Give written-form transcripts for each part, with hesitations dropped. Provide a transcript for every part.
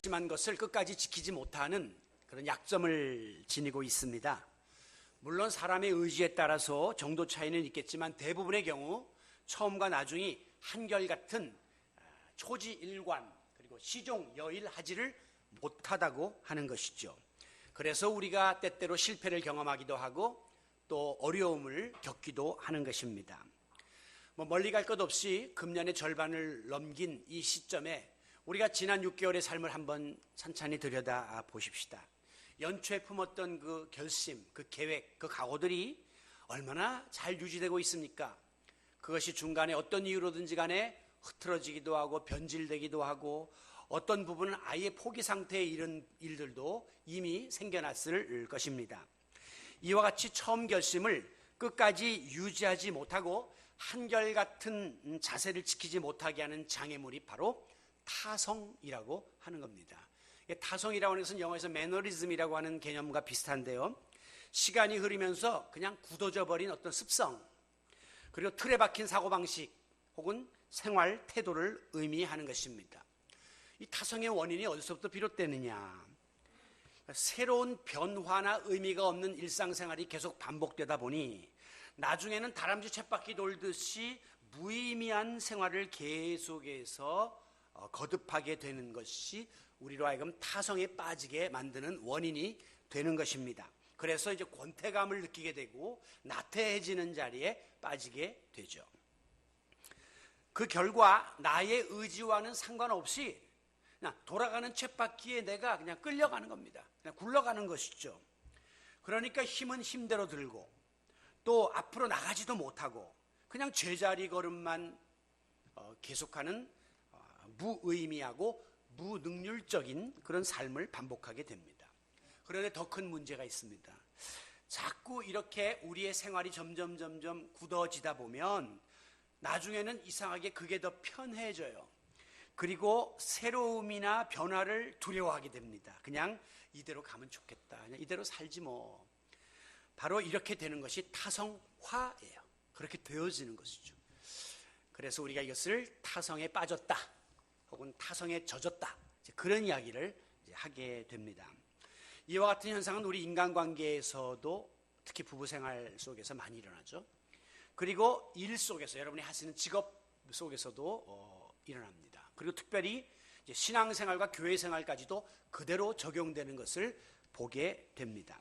작심한 것을 끝까지 지키지 못하는 그런 약점을 지니고 있습니다. 물론 사람의 의지에 따라서 정도 차이는 있겠지만 대부분의 경우 처음과 나중이 한결같은 초지일관 그리고 시종여일하지를 못하다고 하는 것이죠. 그래서 우리가 때때로 실패를 경험하기도 하고 또 어려움을 겪기도 하는 것입니다. 멀리 갈 것 없이 금년의 절반을 넘긴 이 시점에 우리가 지난 6개월의 삶을 한번 찬찬히 들여다 보십시다. 연초에 품었던 그 결심, 그 계획, 그 각오들이 얼마나 잘 유지되고 있습니까? 그것이 중간에 어떤 이유로든지 간에 흐트러지기도 하고 변질되기도 하고 어떤 부분은 아예 포기 상태에 이른 일들도 이미 생겨났을 것입니다. 이와 같이 처음 결심을 끝까지 유지하지 못하고 한결같은 자세를 지키지 못하게 하는 장애물이 바로 타성이라고 하는 겁니다. 타성이라고 하는 것은 영어에서 매너리즘이라고 하는 개념과 비슷한데요. 시간이 흐르면서 그냥 굳어져 버린 어떤 습성, 그리고 틀에 박힌 사고방식 혹은 생활 태도를 의미하는 것입니다. 이 타성의 원인이 어디서부터 비롯되느냐? 새로운 변화나 의미가 없는 일상생활이 계속 반복되다 보니 나중에는 다람쥐 쳇바퀴 돌듯이 무의미한 생활을 계속해서 거듭하게 되는 것이 우리로 하여금 타성에 빠지게 만드는 원인이 되는 것입니다. 그래서 이제 권태감을 느끼게 되고 나태해지는 자리에 빠지게 되죠. 그 결과 나의 의지와는 상관없이 그냥 돌아가는 쳇바퀴에 내가 그냥 끌려가는 겁니다. 그냥 굴러가는 것이죠. 그러니까 힘은 힘대로 들고 또 앞으로 나가지도 못하고 그냥 제자리 걸음만 계속하는 무의미하고 무능률적인 그런 삶을 반복하게 됩니다. 그런데 더 큰 문제가 있습니다. 자꾸 이렇게 우리의 생활이 점점 굳어지다 보면 나중에는 이상하게 그게 더 편해져요. 그리고 새로움이나 변화를 두려워하게 됩니다. 그냥 이대로 가면 좋겠다. 그냥 이대로 살지 뭐. 바로 이렇게 되는 것이 타성화예요. 그렇게 되어지는 것이죠. 그래서 우리가 이것을 타성에 빠졌다 혹은 타성에 젖었다 그런 이야기를 하게 됩니다. 이와 같은 현상은 우리 인간관계에서도 특히 부부생활 속에서 많이 일어나죠. 그리고 일 속에서 여러분이 하시는 직업 속에서도 일어납니다. 그리고 특별히 이제 신앙생활과 교회생활까지도 그대로 적용되는 것을 보게 됩니다.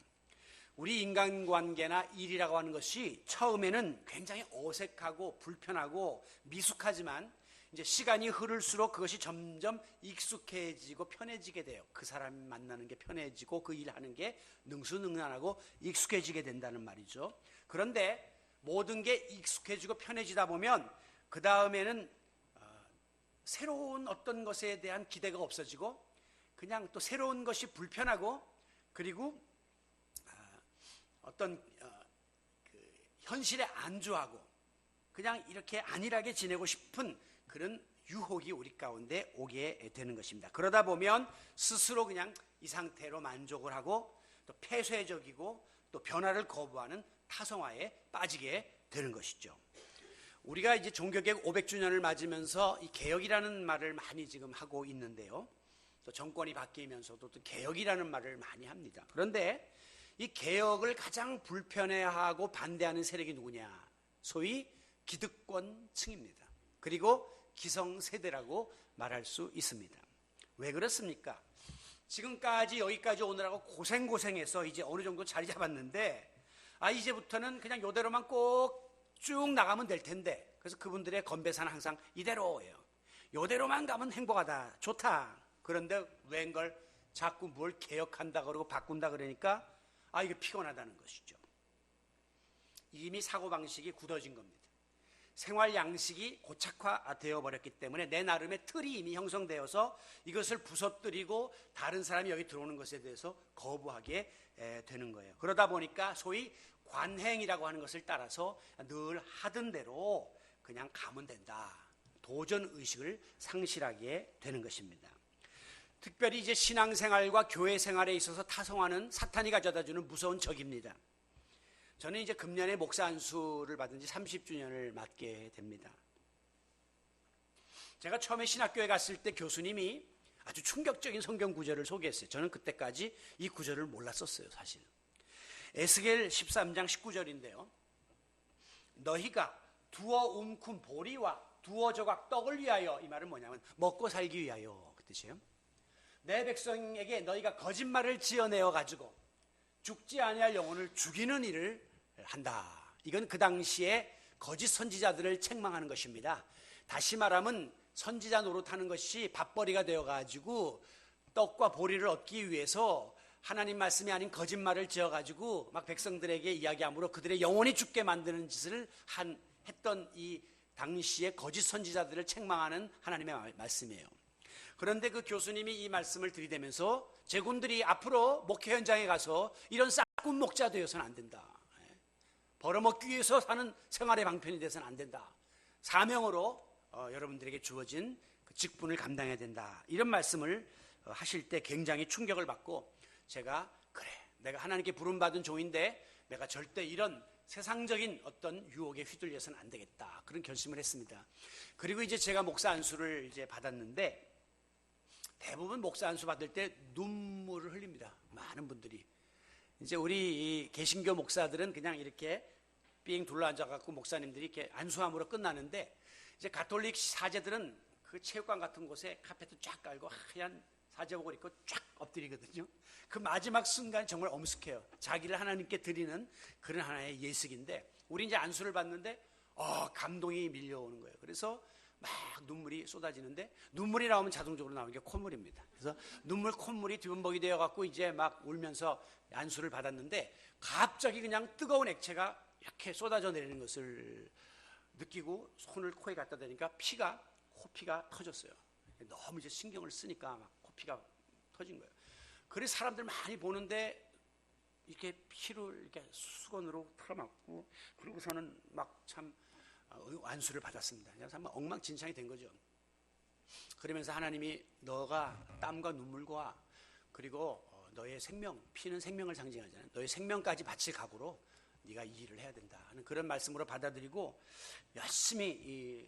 우리 인간관계나 일이라고 하는 것이 처음에는 굉장히 어색하고 불편하고 미숙하지만 이제 시간이 흐를수록 그것이 점점 익숙해지고 편해지게 돼요. 그 사람 만나는 게 편해지고 그 일하는 게 능수능란하고 익숙해지게 된다는 말이죠. 그런데 모든 게 익숙해지고 편해지다 보면 그 다음에는 새로운 어떤 것에 대한 기대가 없어지고 그냥 또 새로운 것이 불편하고 그리고 어떤 현실에 안주하고 그냥 이렇게 안일하게 지내고 싶은 그런 유혹이 우리 가운데 오게 되는 것입니다. 그러다 보면 스스로 그냥 이 상태로 만족을 하고 또 폐쇄적이고 또 변화를 거부하는 타성화에 빠지게 되는 것이죠. 우리가 이제 종교개혁 500주년을 맞으면서 이 개혁이라는 말을 많이 지금 하고 있는데요. 또 정권이 바뀌면서도 또 개혁이라는 말을 많이 합니다. 그런데 이 개혁을 가장 불편해하고 반대하는 세력이 누구냐? 소위 기득권층입니다. 그리고 기성세대라고 말할 수 있습니다. 왜 그렇습니까? 지금까지 여기까지 오느라고 고생해서 이제 어느 정도 자리 잡았는데 이제부터는 그냥 이대로만 꼭 쭉 나가면 될 텐데 그래서 그분들의 건배사는 항상 이대로예요. 이대로만 가면 행복하다, 좋다. 그런데 웬걸 자꾸 뭘 개혁한다 그러고 바꾼다 그러니까 이게 피곤하다는 것이죠. 이미 사고방식이 굳어진 겁니다. 생활 양식이 고착화되어 버렸기 때문에 내 나름의 틀이 이미 형성되어서 이것을 부서뜨리고 다른 사람이 여기 들어오는 것에 대해서 거부하게 되는 거예요. 그러다 보니까 소위 관행이라고 하는 것을 따라서 늘 하던 대로 그냥 가면 된다. 도전의식을 상실하게 되는 것입니다. 특별히 이제 신앙생활과 교회생활에 있어서 타성화는 사탄이 가져다주는 무서운 적입니다. 저는 이제 금년에 목사 안수를 받은 지 30주년을 맞게 됩니다. 제가 처음에 신학교에 갔을 때 교수님이 아주 충격적인 성경 구절을 소개했어요. 저는 그때까지 이 구절을 몰랐었어요, 사실. 에스겔 13장 19절인데요. 너희가 두어 움큼 보리와 두어 조각 떡을 위하여, 이 말은 뭐냐면 먹고 살기 위하여 그 뜻이에요. 내 백성에게 너희가 거짓말을 지어내어 가지고 죽지 아니할 영혼을 죽이는 일을 한다. 이건 그 당시에 거짓 선지자들을 책망하는 것입니다. 다시 말하면 선지자 노릇하는 것이 밥벌이가 되어가지고 떡과 보리를 얻기 위해서 하나님 말씀이 아닌 거짓말을 지어가지고 막 백성들에게 이야기함으로 그들의 영혼이 죽게 만드는 짓을 했던 이 당시의 거짓 선지자들을 책망하는 하나님의 말씀이에요. 그런데 그 교수님이 이 말씀을 들이대면서 제군들이 앞으로 목회 현장에 가서 이런 싹군 목자 되어서는 안 된다. 벌어먹기 위해서 사는 생활의 방편이 돼서는 안 된다. 사명으로 여러분들에게 주어진 그 직분을 감당해야 된다. 이런 말씀을 하실 때 굉장히 충격을 받고 제가 그래, 내가 하나님께 부름받은 종인데 내가 절대 이런 세상적인 어떤 유혹에 휘둘려서는 안 되겠다. 그런 결심을 했습니다. 그리고 이제 제가 목사 안수를 이제 받았는데 대부분 목사 안수 받을 때 눈물을 흘립니다. 많은 분들이. 이제 우리 이 개신교 목사들은 그냥 이렇게 삥 둘러앉아갖고 목사님들이 이렇게 안수함으로 끝나는데 이제 가톨릭 사제들은 그 체육관 같은 곳에 카페트 쫙 깔고 하얀 사제복을 입고 쫙 엎드리거든요. 그 마지막 순간 정말 엄숙해요. 자기를 하나님께 드리는 그런 하나의 예식인데 우리 이제 안수를 받는데 감동이 밀려오는 거예요. 그래서 막 눈물이 쏟아지는데 눈물이 나오면 자동적으로 나오는 게 콧물입니다. 그래서 콧물이 뒤범벅이 되어갖고 이제 막 울면서 안수를 받았는데 갑자기 그냥 뜨거운 액체가 이렇게 쏟아져 내리는 것을 느끼고 손을 코에 갖다 대니까 코피가 터졌어요. 너무 이제 신경을 쓰니까 막 코피가 터진 거예요. 그래서 사람들 많이 보는데 이렇게 피를 이렇게 수건으로 털어맞고 그러고서는 막 참 안수를 받았습니다. 그래서 한번 엉망진창이 된 거죠. 그러면서 하나님이 너가 땀과 눈물과 그리고 너의 생명, 피는 생명을 상징하잖아요. 너의 생명까지 바칠 각오로 네가 이 일을 해야 된다 하는 그런 말씀으로 받아들이고 열심히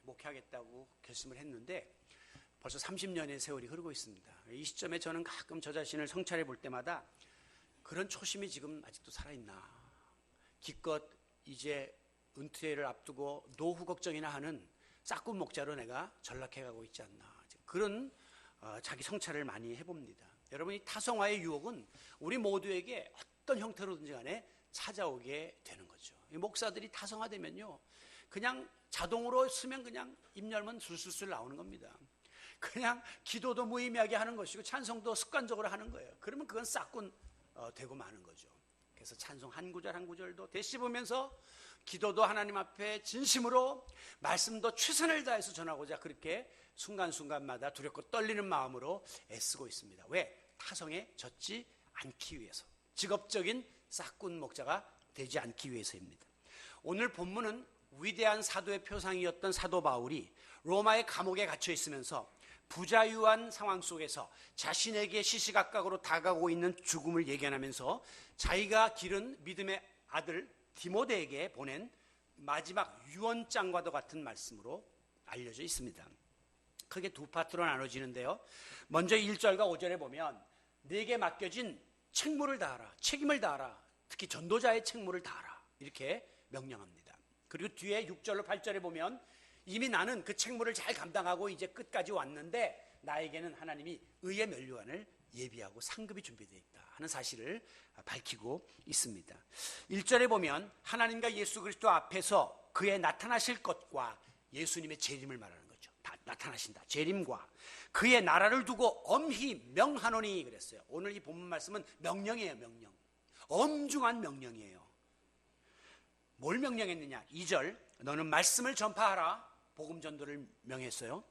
목회하겠다고 결심을 했는데 벌써 30년의 세월이 흐르고 있습니다. 이 시점에 저는 가끔 저 자신을 성찰해 볼 때마다 그런 초심이 지금 아직도 살아있나. 기껏 이제 은퇴를 앞두고 노후 걱정이나 하는 싹군 목자로 내가 전락해 가고 있지 않나. 그런 자기 성찰을 많이 해봅니다. 여러분, 이 타성화의 유혹은 우리 모두에게 어떤 형태로든지 간에 찾아오게 되는 거죠. 이 목사들이 타성화되면요, 그냥 자동으로 쓰면 그냥 입 열면 술술술 나오는 겁니다. 그냥 기도도 무의미하게 하는 것이고 찬송도 습관적으로 하는 거예요. 그러면 그건 싹군 되고 마는 거죠. 그래서 찬송 한 구절 한 구절도 되씹으면서 기도도 하나님 앞에 진심으로 말씀도 최선을 다해서 전하고자 그렇게 순간순간마다 두렵고 떨리는 마음으로 애쓰고 있습니다. 왜? 타성에 젖지 않기 위해서. 직업적인 싹군 목자가 되지 않기 위해서입니다. 오늘 본문은 위대한 사도의 표상이었던 사도 바울이 로마의 감옥에 갇혀 있으면서 부자유한 상황 속에서 자신에게 시시각각으로 다가오고 있는 죽음을 예견하면서 자기가 기른 믿음의 아들 디모데에게 보낸 마지막 유언장과도 같은 말씀으로 알려져 있습니다. 크게 두 파트로 나눠지는데요. 먼저 1절과 5절에 보면 내게 맡겨진 책무를 다하라, 책임을 다하라, 특히 전도자의 책무를 다하라 이렇게 명령합니다. 그리고 뒤에 6절로 8절에 보면 이미 나는 그 책무를 잘 감당하고 이제 끝까지 왔는데 나에게는 하나님이 의의 면류관을 예비하고 상급이 준비되어 있다 하는 사실을 밝히고 있습니다. 1절에 보면 하나님과 예수 그리스도 앞에서 그의 나타나실 것과 예수님의 재림을 말하는 거죠. 다 나타나신다. 재림과 그의 나라를 두고 엄히 명하노니 그랬어요. 오늘 이 본문 말씀은 명령이에요. 명령. 엄중한 명령이에요. 뭘 명령했느냐? 2절 너는 말씀을 전파하라. 복음 전도를 명했어요.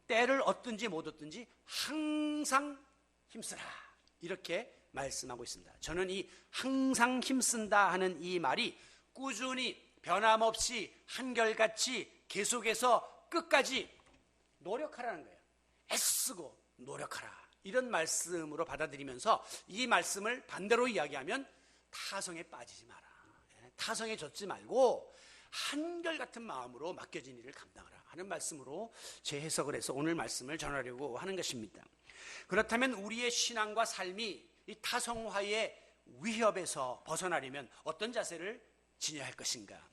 때를 얻든지 못 얻든지 항상 힘쓰라 이렇게 말씀하고 있습니다. 저는 이 항상 힘쓴다 하는 이 말이 꾸준히 변함없이 한결같이 계속해서 끝까지 노력하라는 거예요. 애쓰고 노력하라 이런 말씀으로 받아들이면서 이 말씀을 반대로 이야기하면 타성에 빠지지 마라. 타성에 젖지 말고 한결같은 마음으로 맡겨진 일을 감당하라. 하는 말씀으로 재해석을 해서 오늘 말씀을 전하려고 하는 것입니다. 그렇다면 우리의 신앙과 삶이 이 타성화의 위협에서 벗어나려면 어떤 자세를 지녀야 할 것인가?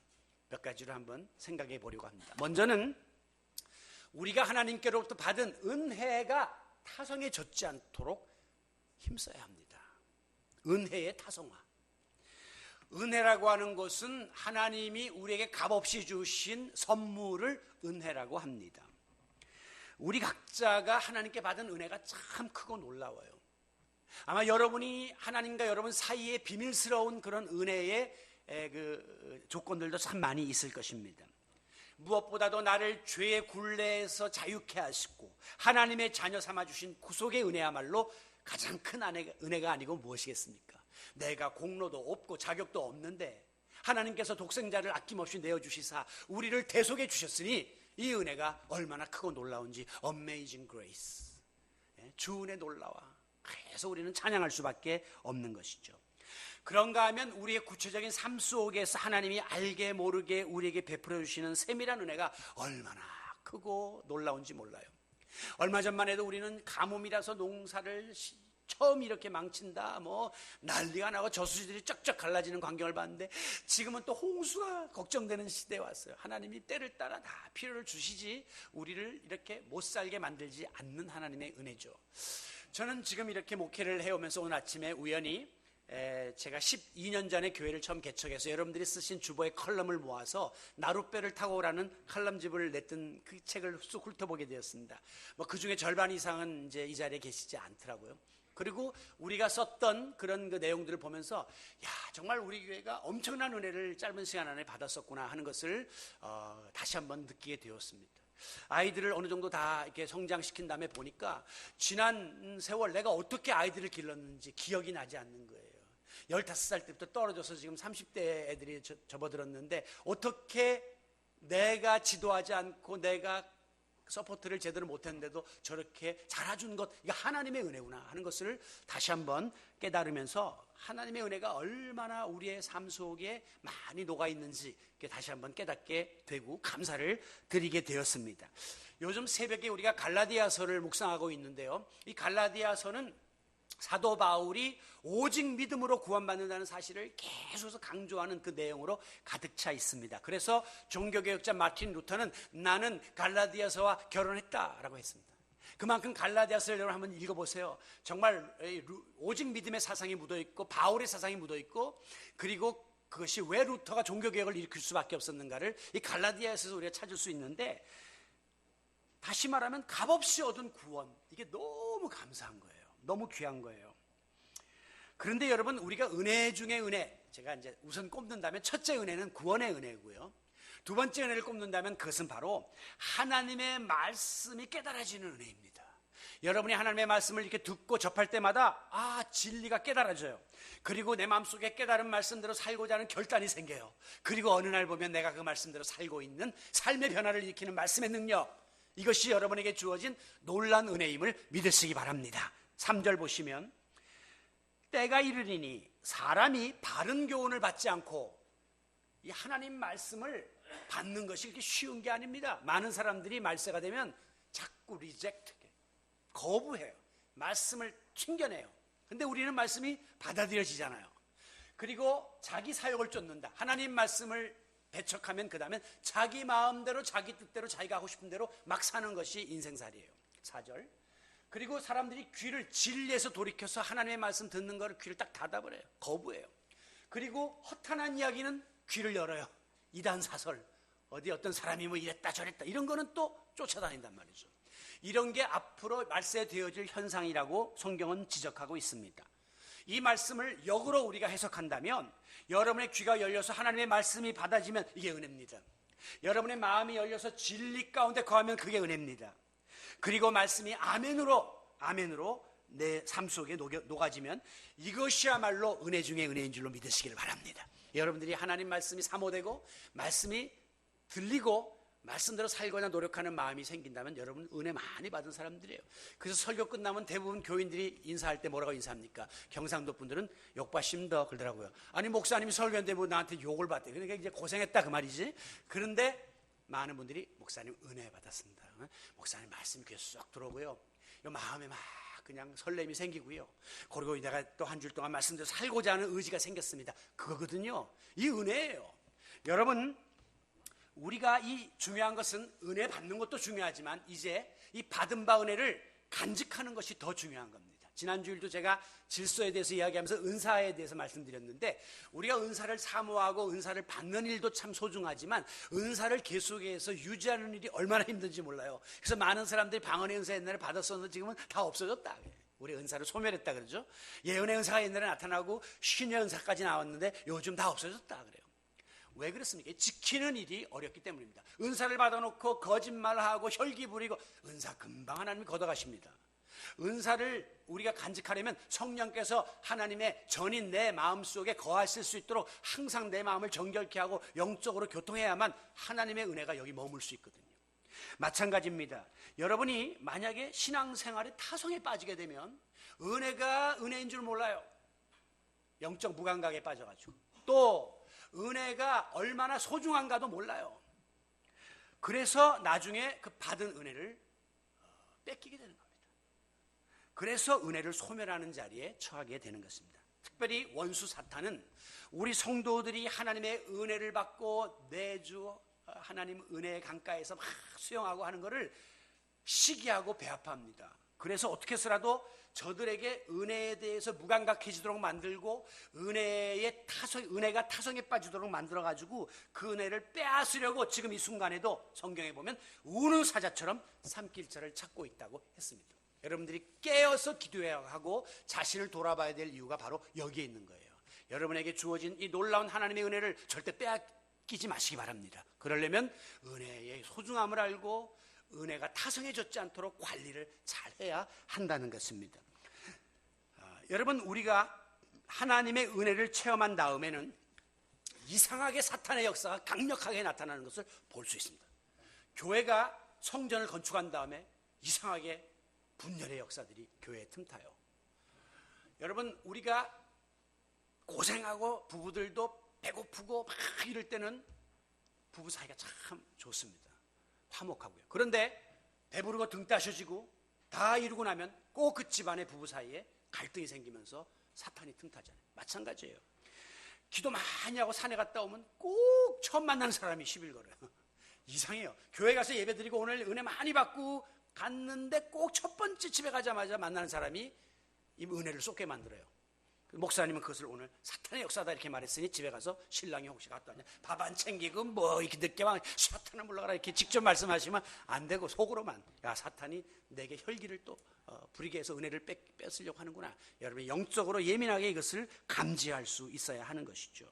몇 가지를 한번 생각해 보려고 합니다. 먼저는 우리가 하나님께로부터 받은 은혜가 타성에 젖지 않도록 힘써야 합니다. 은혜의 타성화. 은혜라고 하는 것은 하나님이 우리에게 값없이 주신 선물을 은혜라고 합니다. 우리 각자가 하나님께 받은 은혜가 참 크고 놀라워요. 아마 여러분이 하나님과 여러분 사이에 비밀스러운 그런 은혜의 그 조건들도 참 많이 있을 것입니다. 무엇보다도 나를 죄의 굴레에서 자유케 하시고 하나님의 자녀 삼아주신 구속의 은혜야말로 가장 큰 은혜가 아니고 무엇이겠습니까? 내가 공로도 없고 자격도 없는데 하나님께서 독생자를 아낌없이 내어주시사 우리를 대속해 주셨으니 이 은혜가 얼마나 크고 놀라운지 Amazing Grace, 주 은혜 놀라와. 그래서 우리는 찬양할 수밖에 없는 것이죠. 그런가 하면 우리의 구체적인 삶 속에서 하나님이 알게 모르게 우리에게 베풀어 주시는 세밀한 은혜가 얼마나 크고 놀라운지 몰라요. 얼마 전만 해도 우리는 가뭄이라서 농사를 처음 이렇게 망친다, 난리가 나고 저수지들이 쩍쩍 갈라지는 광경을 봤는데 지금은 또 홍수가 걱정되는 시대에 왔어요. 하나님이 때를 따라 다 필요를 주시지 우리를 이렇게 못 살게 만들지 않는 하나님의 은혜죠. 저는 지금 이렇게 목회를 해오면서 오늘 아침에 우연히 제가 12년 전에 교회를 처음 개척해서 여러분들이 쓰신 주보의 컬럼을 모아서 나룻배를 타고 오라는 칼럼집을 냈던 그 책을 쑥 훑어보게 되었습니다. 그 중에 절반 이상은 이제 이 자리에 계시지 않더라고요. 그리고 우리가 썼던 그런 그 내용들을 보면서 정말 우리 교회가 엄청난 은혜를 짧은 시간 안에 받았었구나 하는 것을 다시 한번 느끼게 되었습니다. 아이들을 어느 정도 다 이렇게 성장시킨 다음에 보니까 지난 세월 내가 어떻게 아이들을 길렀는지 기억이 나지 않는 거예요. 15살 때부터 떨어져서 지금 30대 애들이 접어들었는데 어떻게 내가 지도하지 않고 내가 서포트를 제대로 못했는데도 저렇게 잘해준 것, 이게 하나님의 은혜구나 하는 것을 다시 한번 깨달으면서 하나님의 은혜가 얼마나 우리의 삶 속에 많이 녹아있는지 다시 한번 깨닫게 되고 감사를 드리게 되었습니다. 요즘 새벽에 우리가 갈라디아서를 묵상하고 있는데요, 이 갈라디아서는 사도 바울이 오직 믿음으로 구원받는다는 사실을 계속 강조하는 그 내용으로 가득 차 있습니다. 그래서 종교개혁자 마틴 루터는 나는 갈라디아서와 결혼했다라고 했습니다. 그만큼 갈라디아서를 여러분 한번 읽어보세요. 정말 오직 믿음의 사상이 묻어있고 바울의 사상이 묻어있고, 그리고 그것이 왜 루터가 종교개혁을 일으킬 수밖에 없었는가를 이 갈라디아서에서 우리가 찾을 수 있는데, 다시 말하면 값없이 얻은 구원, 이게 너무 감사한 거예요. 너무 귀한 거예요. 그런데 여러분, 우리가 은혜 중에 은혜, 제가 이제 우선 꼽는다면 첫째 은혜는 구원의 은혜고요. 두 번째 은혜를 꼽는다면 그것은 바로 하나님의 말씀이 깨달아지는 은혜입니다. 여러분이 하나님의 말씀을 이렇게 듣고 접할 때마다 진리가 깨달아져요. 그리고 내 마음속에 깨달은 말씀대로 살고자 하는 결단이 생겨요. 그리고 어느 날 보면 내가 그 말씀대로 살고 있는 삶의 변화를 일으키는 말씀의 능력, 이것이 여러분에게 주어진 놀라운 은혜임을 믿으시기 바랍니다. 3절 보시면 때가 이르리니 사람이 바른 교훈을 받지 않고, 이 하나님 말씀을 받는 것이 그렇게 쉬운 게 아닙니다. 많은 사람들이 말세가 되면 자꾸 리젝트해, 거부해요. 말씀을 튕겨내요. 근데 우리는 말씀이 받아들여지잖아요. 그리고 자기 사역을 쫓는다. 하나님 말씀을 배척하면 그 다음엔 자기 마음대로 자기 뜻대로 자기가 하고 싶은 대로 막 사는 것이 인생살이에요. 4절 그리고 사람들이 귀를 진리에서 돌이켜서 하나님의 말씀 듣는 거를 귀를 딱 닫아버려요. 거부해요. 그리고 허탄한 이야기는 귀를 열어요. 이단 사설, 어디 어떤 사람이 이랬다 저랬다, 이런 거는 또 쫓아다닌단 말이죠. 이런 게 앞으로 말세되어질 현상이라고 성경은 지적하고 있습니다. 이 말씀을 역으로 우리가 해석한다면, 여러분의 귀가 열려서 하나님의 말씀이 받아지면 이게 은혜입니다. 여러분의 마음이 열려서 진리 가운데 거하면 그게 은혜입니다. 그리고 말씀이 아멘으로 내 삶 속에 녹아지면 이것이야말로 은혜 중에 은혜인 줄로 믿으시기를 바랍니다. 여러분들이 하나님 말씀이 사모되고 말씀이 들리고 말씀대로 살거나 노력하는 마음이 생긴다면 여러분 은혜 많이 받은 사람들이에요. 그래서 설교 끝나면 대부분 교인들이 인사할 때 뭐라고 인사합니까? 경상도 분들은 욕받습니다 그러더라고요. 아니 목사님이 설교했는데 나한테 욕을 받대. 그러니까 이제 고생했다 그 말이지. 그런데 많은 분들이 목사님 은혜 받았습니다. 목사님 말씀 귀에 쏙 들어오고요. 마음에 막 그냥 설렘이 생기고요. 그리고 내가 또 한 줄 동안 말씀대로 살고자 하는 의지가 생겼습니다. 그거거든요. 이 은혜예요. 여러분, 우리가 이 중요한 것은 은혜 받는 것도 중요하지만 이제 이 받은 바 은혜를 간직하는 것이 더 중요한 겁니다. 지난 주일도 제가 질서에 대해서 이야기하면서 은사에 대해서 말씀드렸는데 우리가 은사를 사모하고 은사를 받는 일도 참 소중하지만 은사를 계속해서 유지하는 일이 얼마나 힘든지 몰라요. 그래서 많은 사람들이 방언의 은사 옛날에 받았었는데 지금은 다 없어졌다. 우리 은사를 소멸했다 그러죠. 예언의 은사가 옛날에 나타나고 신의 은사까지 나왔는데 요즘 다 없어졌다 그래요. 왜 그렇습니까? 지키는 일이 어렵기 때문입니다. 은사를 받아놓고 거짓말하고 혈기 부리고 은사 금방 하나님이 걷어가십니다. 은사를 우리가 간직하려면 성령께서 하나님의 전인 내 마음속에 거하실 수 있도록 항상 내 마음을 정결케 하고 영적으로 교통해야만 하나님의 은혜가 여기 머물 수 있거든요. 마찬가지입니다. 여러분이 만약에 신앙생활의 타성에 빠지게 되면 은혜가 은혜인 줄 몰라요. 영적 무감각에 빠져가지고 또 은혜가 얼마나 소중한가도 몰라요. 그래서 나중에 그 받은 은혜를 뺏기게 되는 겁니다. 그래서 은혜를 소멸하는 자리에 처하게 되는 것입니다. 특별히 원수 사탄은 우리 성도들이 하나님의 은혜를 받고 매주 하나님 은혜의 강가에서 막 수영하고 하는 것을 시기하고 배합합니다. 그래서 어떻게 해서라도 저들에게 은혜에 대해서 무감각해지도록 만들고 은혜가 타성에 빠지도록 만들어가지고 그 은혜를 빼앗으려고 지금 이 순간에도 성경에 보면 우는 사자처럼 산길자를 찾고 있다고 했습니다. 여러분들이 깨어서 기도해야 하고 자신을 돌아봐야 될 이유가 바로 여기에 있는 거예요. 여러분에게 주어진 이 놀라운 하나님의 은혜를 절대 빼앗기지 마시기 바랍니다. 그러려면 은혜의 소중함을 알고 은혜가 타성해졌지 않도록 관리를 잘해야 한다는 것입니다. 여러분, 우리가 하나님의 은혜를 체험한 다음에는 이상하게 사탄의 역사가 강력하게 나타나는 것을 볼 수 있습니다. 교회가 성전을 건축한 다음에 이상하게 분열의 역사들이 교회에 틈타요. 여러분, 우리가 고생하고 부부들도 배고프고 막 이럴 때는 부부 사이가 참 좋습니다. 화목하고요. 그런데 배부르고 등 따셔지고 다 이루고 나면 꼭 그 집안의 부부 사이에 갈등이 생기면서 사탄이 틈타잖아요. 마찬가지예요. 기도 많이 하고 산에 갔다 오면 꼭 처음 만나는 사람이 시비를 걸어요. 이상해요. 교회 가서 예배 드리고 오늘 은혜 많이 받고 갔는데 꼭 첫 번째 집에 가자마자 만나는 사람이 이 은혜를 쏟게 만들어요. 목사님은 그것을 오늘 사탄의 역사다 이렇게 말했으니 집에 가서 신랑이 혹시 갔다 왔냐, 밥 안 챙기고 뭐 이렇게 늦게 와 사탄을 물러가라 이렇게 직접 말씀하시면 안 되고 속으로만 야 사탄이 내게 혈기를 또 부리게 해서 은혜를 뺏으려고 하는구나. 여러분이 영적으로 예민하게 이것을 감지할 수 있어야 하는 것이죠.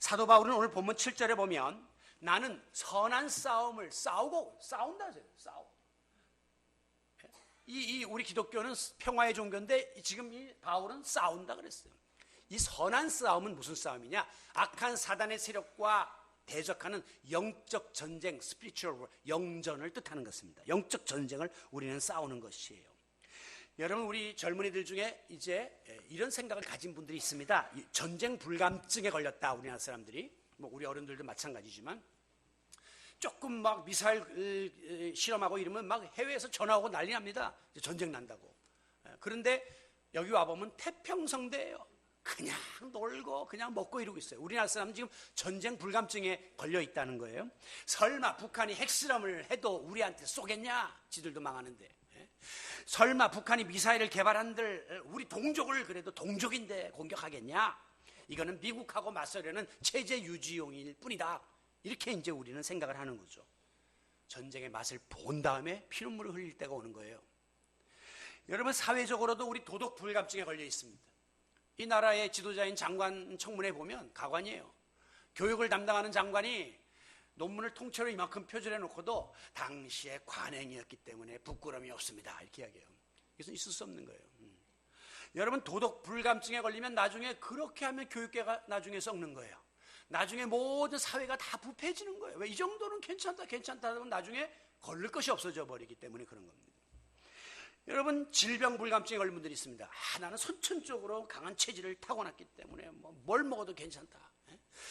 사도 바울은 오늘 본문 7절에 보면 나는 선한 싸움을 싸운다. 이 우리 기독교는 평화의 종교인데 지금 이 바울은 싸운다 그랬어요. 이 선한 싸움은 무슨 싸움이냐? 악한 사단의 세력과 대적하는 영적 전쟁, spiritual war, 영전을 뜻하는 것입니다. 영적 전쟁을 우리는 싸우는 것이에요. 여러분, 우리 젊은이들 중에 이제 이런 생각을 가진 분들이 있습니다. 전쟁 불감증에 걸렸다. 우리나라 사람들이, 뭐 우리 어른들도 마찬가지지만 조금 막 미사일 실험하고 이러면 막 해외에서 전화 오고 난리 납니다. 전쟁 난다고. 그런데 여기 와보면 태평성대예요. 그냥 놀고 그냥 먹고 이러고 있어요. 우리나라 사람은 지금 전쟁 불감증에 걸려 있다는 거예요. 설마 북한이 핵실험을 해도 우리한테 쏘겠냐? 지들도 망하는데. 설마 북한이 미사일을 개발한들 우리 동족을 그래도 동족인데 공격하겠냐? 이거는 미국하고 맞서려는 체제 유지용일 뿐이다. 이렇게 이제 우리는 생각을 하는 거죠. 전쟁의 맛을 본 다음에 피눈물을 흘릴 때가 오는 거예요. 여러분, 사회적으로도 우리 도덕 불감증에 걸려 있습니다. 이 나라의 지도자인 장관 청문회 보면 가관이에요. 교육을 담당하는 장관이 논문을 통째로 이만큼 표절해 놓고도 당시에 관행이었기 때문에 부끄러움이 없습니다. 이렇게 이야기해요. 이것은 있을 수 없는 거예요. 여러분, 도덕 불감증에 걸리면 나중에 그렇게 하면 교육계가 나중에 썩는 거예요. 나중에 모든 사회가 다 부패해지는 거예요. 왜? 이 정도는 괜찮다 하면 나중에 걸릴 것이 없어져 버리기 때문에 그런 겁니다. 여러분, 질병 불감증에 걸린 분들이 있습니다. 나는 선천적으로 강한 체질을 타고났기 때문에 뭘 먹어도 괜찮다.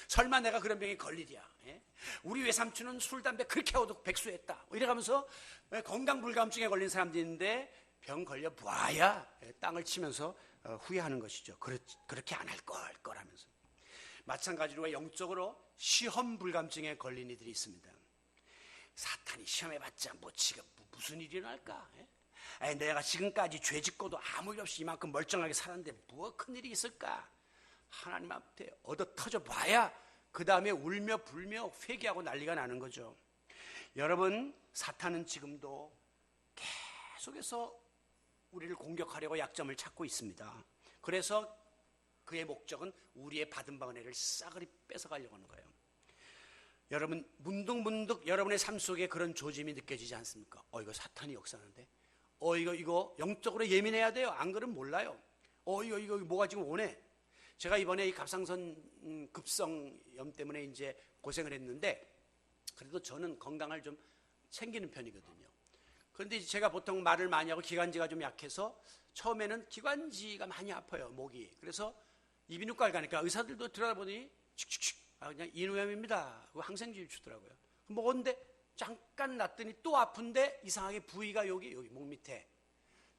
설마 내가 그런 병에 걸리랴. 예? 우리 외삼촌은 술, 담배 그렇게 하고도 백수했다. 이래가면서 건강불감증에 걸린 사람들이 있는데 병 걸려 보아야 땅을 치면서 후회하는 것이죠. 그렇게 안 할 거라면서. 마찬가지로 영적으로 시험불감증에 걸린 이들이 있습니다. 사탄이 시험해봤자 뭐 지금 무슨 일이 일어날까? 예? 내가 지금까지 죄 짓고도 아무 일 없이 이만큼 멀쩡하게 살았는데 뭐 큰일이 있을까? 하나님 앞에 얻어 터져 봐야 그 다음에 울며 불며 회개하고 난리가 나는 거죠. 여러분, 사탄은 지금도 계속해서 우리를 공격하려고 약점을 찾고 있습니다. 그래서 그의 목적은 우리의 받은 바 은혜를 싸그리 뺏어가려고 하는 거예요. 여러분, 문득문득 여러분의 삶 속에 그런 조짐이 느껴지지 않습니까? 이거 사탄이 역사하는데, 이거 영적으로 예민해야 돼요. 안 그러면 몰라요. 이거 뭐가 지금 오네. 제가 이번에 이 갑상선 급성염 때문에 이제 고생을 했는데, 그래도 저는 건강을 좀 챙기는 편이거든요. 그런데 제가 보통 말을 많이 하고 기관지가 좀 약해서 처음에는 기관지가 많이 아파요, 목이. 그래서 이비인후과를 가니까 의사들도 들여다보니 그냥 인후염입니다. 그거 항생제 주더라고요. 먹었는데 잠깐 놨더니 또 아픈데 이상하게 부위가 여기 목 밑에.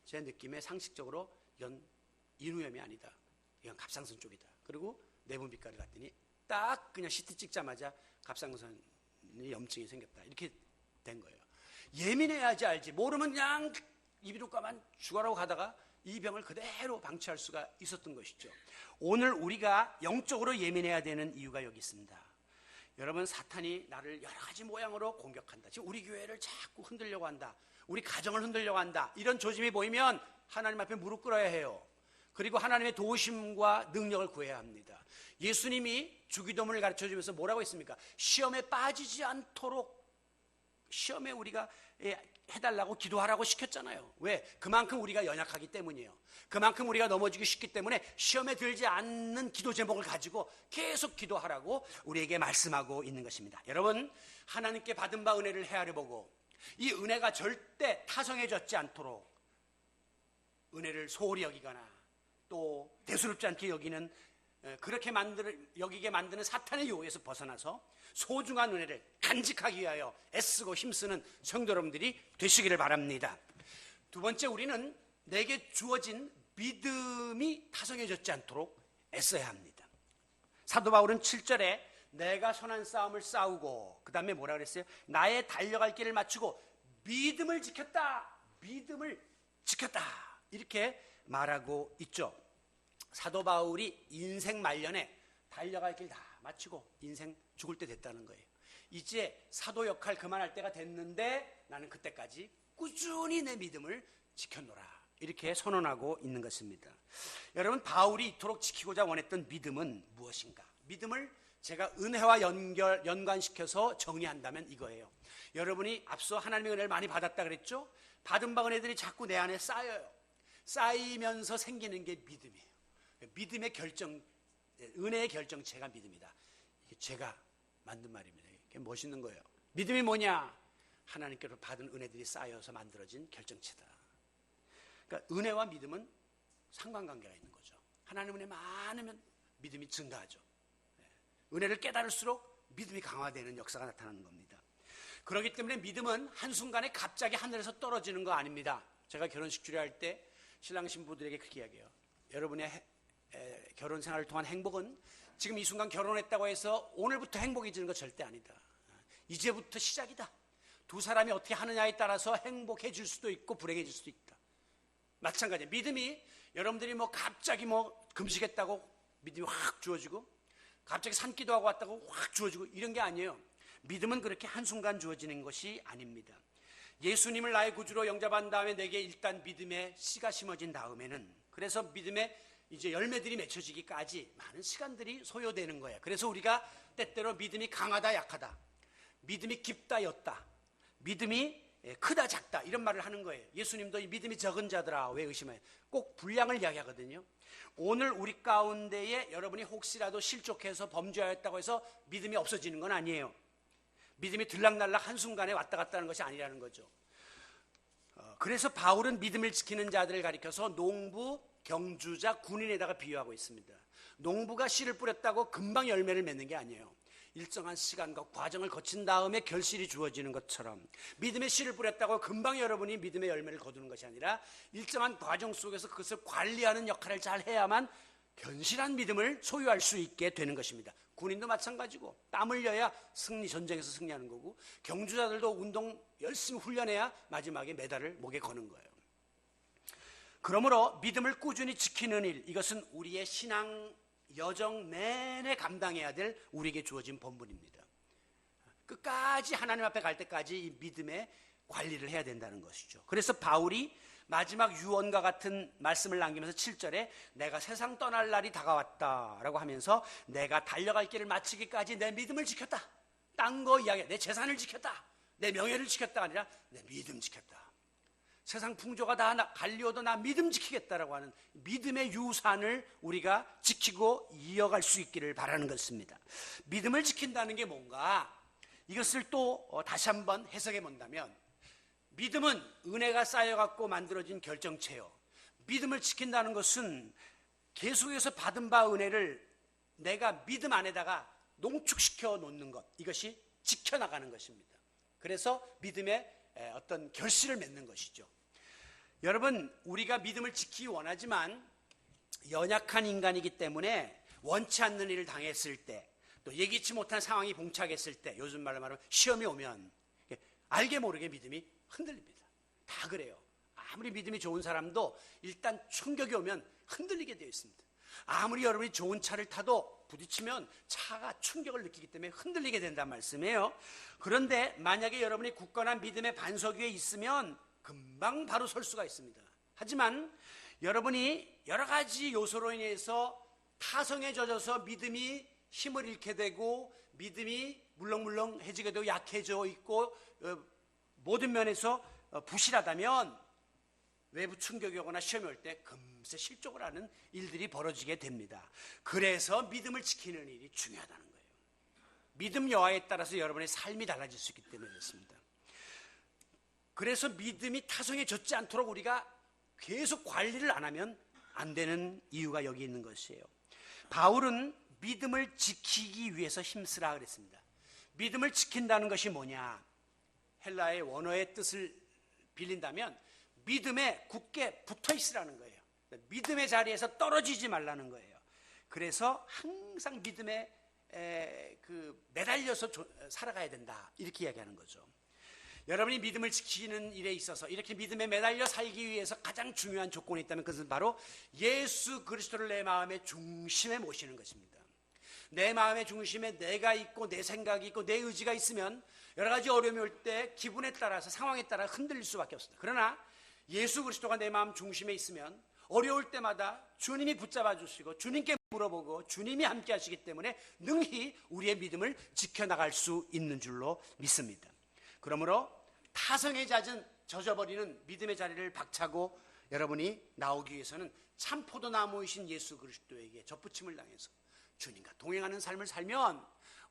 제 느낌에 상식적으로 이건 인후염이 아니다. 이건 갑상선 쪽이다. 그리고 내분비과를 갔더니 딱 그냥 CT 찍자마자 갑상선에 염증이 생겼다. 이렇게 된 거예요. 예민해야지 알지. 모르면 그냥 이비인후과만 죽어라고 가다가 이 병을 그대로 방치할 수가 있었던 것이죠. 오늘 우리가 영적으로 예민해야 되는 이유가 여기 있습니다. 여러분, 사탄이 나를 여러 가지 모양으로 공격한다. 지금 우리 교회를 자꾸 흔들려고 한다. 우리 가정을 흔들려고 한다. 이런 조짐이 보이면 하나님 앞에 무릎 꿇어야 해요. 그리고 하나님의 도우심과 능력을 구해야 합니다. 예수님이 주기도문을 가르쳐주면서 뭐라고 했습니까? 시험에 빠지지 않도록 시험에 우리가 해달라고 기도하라고 시켰잖아요. 왜? 그만큼 우리가 연약하기 때문이에요. 그만큼 우리가 넘어지기 쉽기 때문에 시험에 들지 않는 기도 제목을 가지고 계속 기도하라고 우리에게 말씀하고 있는 것입니다. 여러분, 하나님께 받은 바 은혜를 헤아려 보고 이 은혜가 절대 타성해졌지 않도록 은혜를 소홀히 여기거나 또 대수롭지 않게 여기는, 그렇게 여기게 만드는 사탄의 유혹에서 벗어나서 소중한 은혜를 간직하기 위하여 애쓰고 힘쓰는 성도 여러분들이 되시기를 바랍니다. 두 번째, 우리는 내게 주어진 믿음이 타성해졌지 않도록 애써야 합니다. 사도 바울은 7절에 내가 선한 싸움을 싸우고, 그 다음에 뭐라 그랬어요? 나의 달려갈 길을 마치고 믿음을 지켰다. 믿음을 지켰다. 이렇게 말하고 있죠. 사도 바울이 인생 말년에 달려갈 길 다 마치고 인생 죽을 때 됐다는 거예요. 이제 사도 역할 그만할 때가 됐는데 나는 그때까지 꾸준히 내 믿음을 지켰노라. 이렇게 선언하고 있는 것입니다. 여러분, 바울이 이토록 지키고자 원했던 믿음은 무엇인가? 믿음을 제가 은혜와 연관시켜서 정의한다면 이거예요. 여러분이 앞서 하나님의 은혜를 많이 받았다 그랬죠? 받은 바 은혜들이 자꾸 내 안에 쌓여요. 쌓이면서 생기는 게 믿음이에요. 믿음의 결정, 은혜의 결정체가 믿음이다. 이게 제가 만든 말입니다. 이게 멋있는 거예요. 믿음이 뭐냐? 하나님께로 받은 은혜들이 쌓여서 만들어진 결정체다. 그러니까 은혜와 믿음은 상관관계가 있는 거죠. 하나님 은혜 많으면 믿음이 증가하죠. 은혜를 깨달을수록 믿음이 강화되는 역사가 나타나는 겁니다. 그렇기 때문에 믿음은 한순간에 갑자기 하늘에서 떨어지는 거 아닙니다. 제가 결혼식 주례할 때 신랑 신부들에게 그렇게 이야기해요. 여러분의 결혼 생활을 통한 행복은 지금 이 순간 결혼했다고 해서 오늘부터 행복해지는 거 절대 아니다. 이제부터 시작이다. 두 사람이 어떻게 하느냐에 따라서 행복해질 수도 있고 불행해질 수도 있다. 마찬가지예요. 믿음이 여러분들이 갑자기 금식했다고 믿음이 확 주어지고 갑자기 산기도하고 왔다고 확 주어지고 이런 게 아니에요. 믿음은 그렇게 한순간 주어지는 것이 아닙니다. 예수님을 나의 구주로 영접한 다음에 내게 일단 믿음의 씨가 심어진 다음에는, 그래서 믿음의 이제 열매들이 맺혀지기까지 많은 시간들이 소요되는 거예요. 그래서 우리가 때때로 믿음이 강하다 약하다, 믿음이 깊다 옅다, 믿음이 크다 작다 이런 말을 하는 거예요. 예수님도 이 믿음이 적은 자들아 왜 의심해? 꼭 분량을 이야기하거든요. 오늘 우리 가운데에 여러분이 혹시라도 실족해서 범죄하였다고 해서 믿음이 없어지는 건 아니에요. 믿음이 들락날락 한순간에 왔다 갔다 하는 것이 아니라는 거죠. 그래서 바울은 믿음을 지키는 자들을 가리켜서 농부, 경주자, 군인에다가 비유하고 있습니다. 농부가 씨를 뿌렸다고 금방 열매를 맺는 게 아니에요. 일정한 시간과 과정을 거친 다음에 결실이 주어지는 것처럼 믿음의 씨를 뿌렸다고 금방 여러분이 믿음의 열매를 거두는 것이 아니라 일정한 과정 속에서 그것을 관리하는 역할을 잘 해야만 견실한 믿음을 소유할 수 있게 되는 것입니다. 군인도 마찬가지고 땀 흘려야 전쟁에서 승리하는 거고, 경주자들도 운동 열심히 훈련해야 마지막에 메달을 목에 거는 거예요. 그러므로 믿음을 꾸준히 지키는 일, 이것은 우리의 신앙 여정 내내 감당해야 될 우리에게 주어진 본분입니다. 끝까지 하나님 앞에 갈 때까지 이 믿음의 관리를 해야 된다는 것이죠. 그래서 바울이 마지막 유언과 같은 말씀을 남기면서 7절에 내가 세상 떠날 날이 다가왔다라고 하면서 내가 달려갈 길을 마치기까지 내 믿음을 지켰다. 딴 거 이야기해. 내 재산을 지켰다. 내 명예를 지켰다가 아니라 내 믿음 지켰다. 세상 풍조가 다 갈리오도 나 믿음 지키겠다라고 하는 믿음의 유산을 우리가 지키고 이어갈 수 있기를 바라는 것입니다. 믿음을 지킨다는 게 뭔가, 이것을 또 다시 한번 해석해 본다면, 믿음은 은혜가 쌓여갖고 만들어진 결정체요. 믿음을 지킨다는 것은 계속해서 받은 바 은혜를 내가 믿음 안에다가 농축시켜 놓는 것, 이것이 지켜나가는 것입니다. 그래서 믿음의 어떤 결실을 맺는 것이죠. 여러분, 우리가 믿음을 지키기 원하지만 연약한 인간이기 때문에 원치 않는 일을 당했을 때, 또 예기치 못한 상황이 봉착했을 때, 요즘 말로 말하면 시험이 오면 알게 모르게 믿음이 흔들립니다. 다 그래요. 아무리 믿음이 좋은 사람도 일단 충격이 오면 흔들리게 되어 있습니다. 아무리 여러분이 좋은 차를 타도 부딪히면 차가 충격을 느끼기 때문에 흔들리게 된다는 말씀이에요. 그런데 만약에 여러분이 굳건한 믿음의 반석 위에 있으면 금방 바로 설 수가 있습니다. 하지만 여러분이 여러 가지 요소로 인해서 타성에 젖어서 믿음이 힘을 잃게 되고 믿음이 물렁물렁해지게 되고 약해져 있고 모든 면에서 부실하다면 외부 충격이 오거나 시험이 올 때 금세 실족을 하는 일들이 벌어지게 됩니다. 그래서 믿음을 지키는 일이 중요하다는 거예요. 믿음 여하에 따라서 여러분의 삶이 달라질 수 있기 때문에 그렇습니다. 그래서 믿음이 타성에 젖지 않도록 우리가 계속 관리를 안 하면 안 되는 이유가 여기 있는 것이에요. 바울은 믿음을 지키기 위해서 힘쓰라 그랬습니다. 믿음을 지킨다는 것이 뭐냐? 헬라의 원어의 뜻을 빌린다면 믿음에 굳게 붙어 있으라는 거예요. 믿음의 자리에서 떨어지지 말라는 거예요. 그래서 항상 믿음에 매달려서 살아가야 된다, 이렇게 이야기하는 거죠. 여러분이 믿음을 지키는 일에 있어서 이렇게 믿음에 매달려 살기 위해서 가장 중요한 조건이 있다면 그것은 바로 예수 그리스도를 내 마음의 중심에 모시는 것입니다. 내 마음의 중심에 내가 있고 내 생각이 있고 내 의지가 있으면 여러 가지 어려움이 올 때 기분에 따라서 상황에 따라 흔들릴 수밖에 없습니다. 그러나 예수 그리스도가 내 마음 중심에 있으면 어려울 때마다 주님이 붙잡아 주시고 주님께 물어보고 주님이 함께 하시기 때문에 능히 우리의 믿음을 지켜나갈 수 있는 줄로 믿습니다. 그러므로 타성에 젖어버리는 믿음의 자리를 박차고 여러분이 나오기 위해서는 참 포도나무이신 예수 그리스도에게 접붙임을 당해서 주님과 동행하는 삶을 살면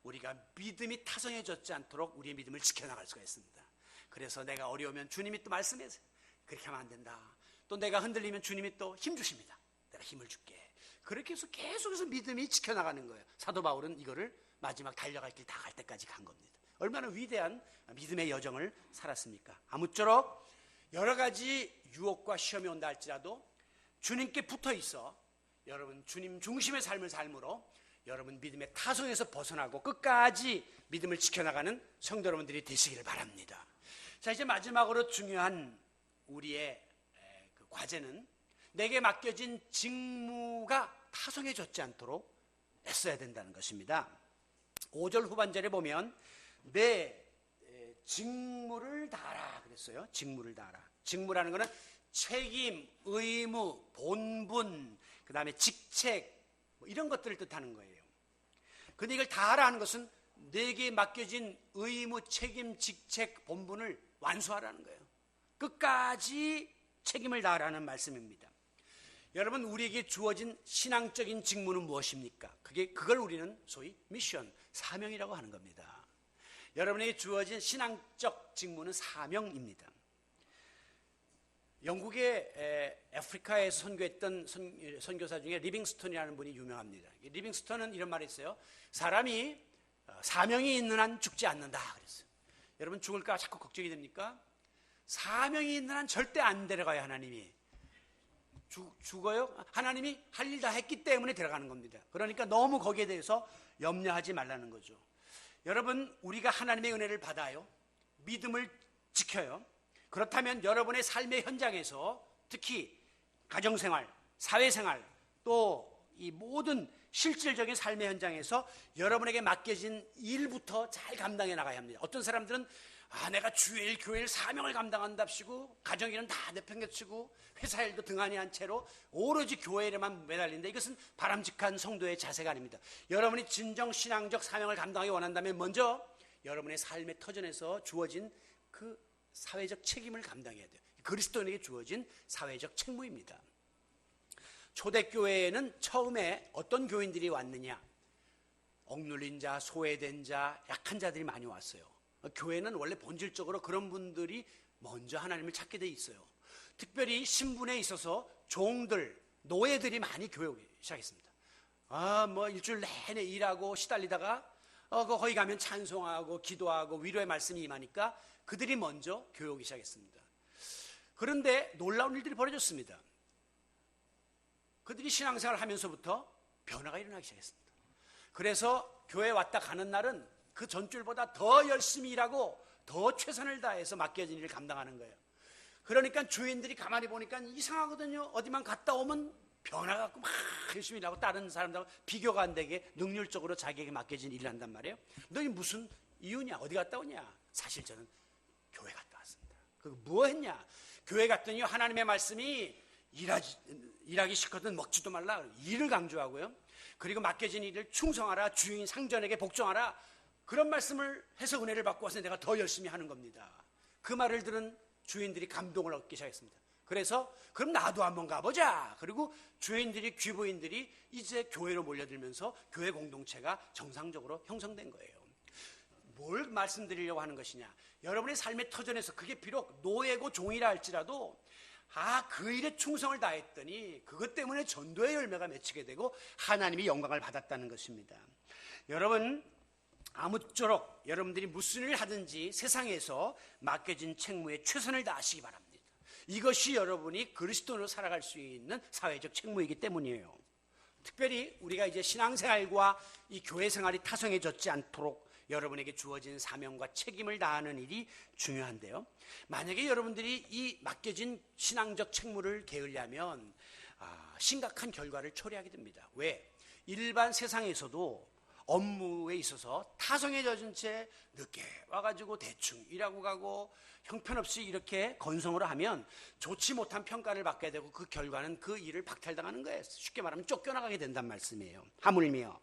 우리가 믿음이 타성에 젖지 않도록 우리의 믿음을 지켜나갈 수가 있습니다. 그래서 내가 어려우면 주님이 또 말씀해서 그렇게 하면 안 된다. 또 내가 흔들리면 주님이 또 힘 주십니다. 내가 힘을 줄게. 그렇게 해서 계속해서 믿음이 지켜나가는 거예요. 사도 바울은 이거를 마지막 달려갈 길 다 갈 때까지 간 겁니다. 얼마나 위대한 믿음의 여정을 살았습니까? 아무쪼록 여러 가지 유혹과 시험이 온다 할지라도 주님께 붙어 있어 여러분 주님 중심의 삶을 삶으로 여러분 믿음의 타성에서 벗어나고 끝까지 믿음을 지켜나가는 성도 여러분들이 되시기를 바랍니다. 자, 이제 마지막으로 중요한 우리의 그 과제는 내게 맡겨진 직무가 타성에 젖지 않도록 애써야 된다는 것입니다. 5절 후반절에 보면 내 직무를 다하라 그랬어요. 직무를 다하라. 직무라는 것은 책임, 의무, 본분, 그 다음에 직책 이런 것들을 뜻하는 거예요. 근데 이걸 다하라 하는 것은 내게 맡겨진 의무, 책임, 직책, 본분을 완수하라는 거예요. 끝까지 책임을 다하라는 말씀입니다. 여러분, 우리에게 주어진 신앙적인 직무는 무엇입니까? 그걸 우리는 소위 미션, 사명이라고 하는 겁니다. 여러분에게 주어진 신앙적 직무는 사명입니다. 영국의 아프리카에서 선교했던 선교사 중에 리빙스턴이라는 분이 유명합니다. 리빙스턴은 이런 말을 했어요. 사람이 사명이 있는 한 죽지 않는다 그랬어요. 여러분 죽을까 자꾸 걱정이 됩니까? 사명이 있는 한 절대 안 데려가요. 하나님이 죽어요? 하나님이 할 일 다 했기 때문에 데려가는 겁니다. 그러니까 너무 거기에 대해서 염려하지 말라는 거죠. 여러분, 우리가 하나님의 은혜를 받아요. 믿음을 지켜요. 그렇다면 여러분의 삶의 현장에서 특히 가정생활, 사회생활, 또 이 모든 실질적인 삶의 현장에서 여러분에게 맡겨진 일부터 잘 감당해 나가야 합니다. 어떤 사람들은 내가 주일 교회일 사명을 감당한답시고 가정일은 다 내팽개치고 회사 일도 등한히 한 채로 오로지 교회 일에만 매달린다. 이것은 바람직한 성도의 자세가 아닙니다. 여러분이 진정 신앙적 사명을 감당하기 원한다면 먼저 여러분의 삶의 터전에서 주어진 그 사회적 책임을 감당해야 돼요. 그리스도인에게 주어진 사회적 책무입니다. 초대교회에는 처음에 어떤 교인들이 왔느냐? 억눌린 자, 소외된 자, 약한 자들이 많이 왔어요. 교회는 원래 본질적으로 그런 분들이 먼저 하나님을 찾게 돼 있어요. 특별히 신분에 있어서 종들, 노예들이 많이 교회 오기 시작했습니다. 일주일 내내 일하고 시달리다가 거기 가면 찬송하고 기도하고 위로의 말씀이 임하니까 그들이 먼저 교회 오기 시작했습니다. 그런데 놀라운 일들이 벌어졌습니다. 그들이 신앙생활을 하면서부터 변화가 일어나기 시작했습니다. 그래서 교회 왔다 가는 날은 그 전주일보다 더 열심히 일하고 더 최선을 다해서 맡겨진 일을 감당하는 거예요. 그러니까 주인들이 가만히 보니까 이상하거든요. 어디만 갔다 오면 변화가 막 열심히 일하고 다른 사람들하고 비교가 안 되게 능률적으로 자기에게 맡겨진 일을 한단 말이에요. 너희 무슨 이유냐? 어디 갔다 오냐? 사실 저는 교회 갔다 왔습니다. 뭐 했냐? 교회 갔더니 하나님의 말씀이 일하기 싫거든 먹지도 말라. 일을 강조하고요. 그리고 맡겨진 일을 충성하라. 주인 상전에게 복종하라. 그런 말씀을 해서 은혜를 받고 와서 내가 더 열심히 하는 겁니다. 그 말을 들은 주인들이 감동을 얻기 시작했습니다. 그래서 그럼 나도 한번 가보자. 그리고 주인들이 귀부인들이 이제 교회로 몰려들면서 교회 공동체가 정상적으로 형성된 거예요. 뭘 말씀드리려고 하는 것이냐? 여러분의 삶의 터전에서 그게 비록 노예고 종이라 할지라도 그 일에 충성을 다했더니 그것 때문에 전도의 열매가 맺히게 되고 하나님이 영광을 받았다는 것입니다. 여러분, 아무쪼록 여러분들이 무슨 일을 하든지 세상에서 맡겨진 책무에 최선을 다하시기 바랍니다. 이것이 여러분이 그리스도인으로 살아갈 수 있는 사회적 책무이기 때문이에요. 특별히 우리가 이제 신앙생활과 이 교회 생활이 타성해졌지 않도록 여러분에게 주어진 사명과 책임을 다하는 일이 중요한데요. 만약에 여러분들이 이 맡겨진 신앙적 책무를 게을리하면 심각한 결과를 초래하게 됩니다. 왜? 일반 세상에서도 업무에 있어서 타성해져진 채 늦게 와가지고 대충 일하고 가고 형편없이 이렇게 건성으로 하면 좋지 못한 평가를 받게 되고 그 결과는 그 일을 박탈당하는 거예요. 쉽게 말하면 쫓겨나가게 된단 말씀이에요. 하물며